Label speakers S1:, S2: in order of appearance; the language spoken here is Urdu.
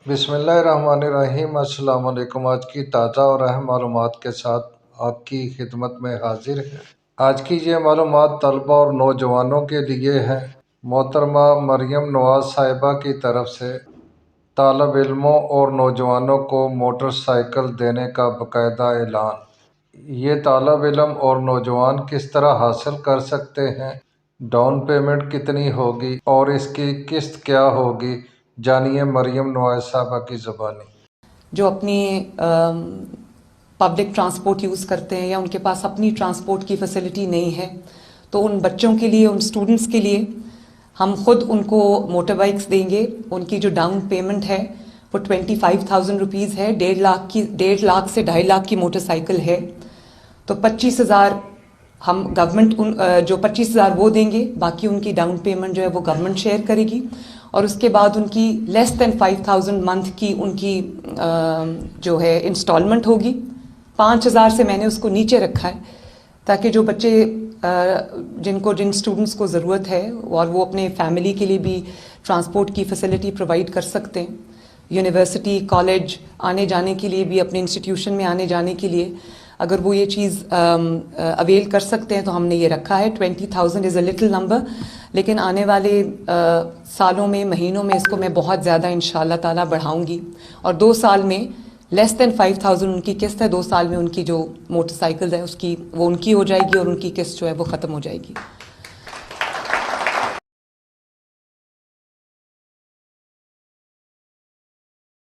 S1: بسم اللہ الرحمن الرحیم۔ السلام علیکم۔ آج کی تازہ اور اہم معلومات کے ساتھ آپ کی خدمت میں حاضر ہے۔ آج کی یہ معلومات طلبہ اور نوجوانوں کے لیے ہے۔ محترمہ مریم نواز صاحبہ کی طرف سے طالب علموں اور نوجوانوں کو موٹر سائیکل دینے کا باقاعدہ اعلان۔ یہ طالب علم اور نوجوان کس طرح حاصل کر سکتے ہیں، ڈاؤن پیمنٹ کتنی ہوگی اور اس کی قسط کیا ہوگی، جانیے مریم نواز صاحبہ کی زبانی۔
S2: جو اپنی پبلک ٹرانسپورٹ یوز کرتے ہیں یا ان کے پاس اپنی ٹرانسپورٹ کی فیسلٹی نہیں ہے، تو ان بچوں کے لیے، ان اسٹوڈنٹس کے لیے ہم خود ان کو موٹر بائکس دیں گے۔ ان کی جو ڈاؤن پیمنٹ ہے وہ 25,000 روپیز ہے۔ 1.5 لاکھ سے 2.5 لاکھ کی موٹر سائیکل ہے، تو 25,000 ہم گورنمنٹ جو 25,000 وہ دیں گے، باقی ان کی ڈاؤن پیمنٹ جو ہے وہ گورنمنٹ شیئر کرے گی، اور اس کے بعد ان کی لیس دین 5,000 منتھ کی ان کی جو ہے انسٹالمنٹ ہوگی۔ 5,000 سے میں نے اس کو نیچے رکھا ہے تاکہ جو بچے جن اسٹوڈنٹس کو ضرورت ہے اور وہ اپنے فیملی کے لیے بھی ٹرانسپورٹ کی فیسلٹی پرووائڈ کر سکتے ہیں، یونیورسٹی، کالج آنے جانے کے لیے بھی، اپنے انسٹیٹیوشن میں آنے جانے کے لیے اگر وہ یہ چیز اویل کر سکتے ہیں تو ہم نے یہ رکھا ہے۔ 20,000 از اے لٹل نمبر، لیکن آنے والے سالوں میں، مہینوں میں اس کو میں بہت زیادہ انشاءاللہ تعالیٰ بڑھاؤں گی، اور 2 سال میں لیس دین 5,000 ان کی قسط ہے۔ 2 سال میں ان کی جو موٹر سائیکل ہے اس کی وہ ان کی ہو جائے گی اور ان کی قسط جو ہے وہ ختم ہو جائے گی۔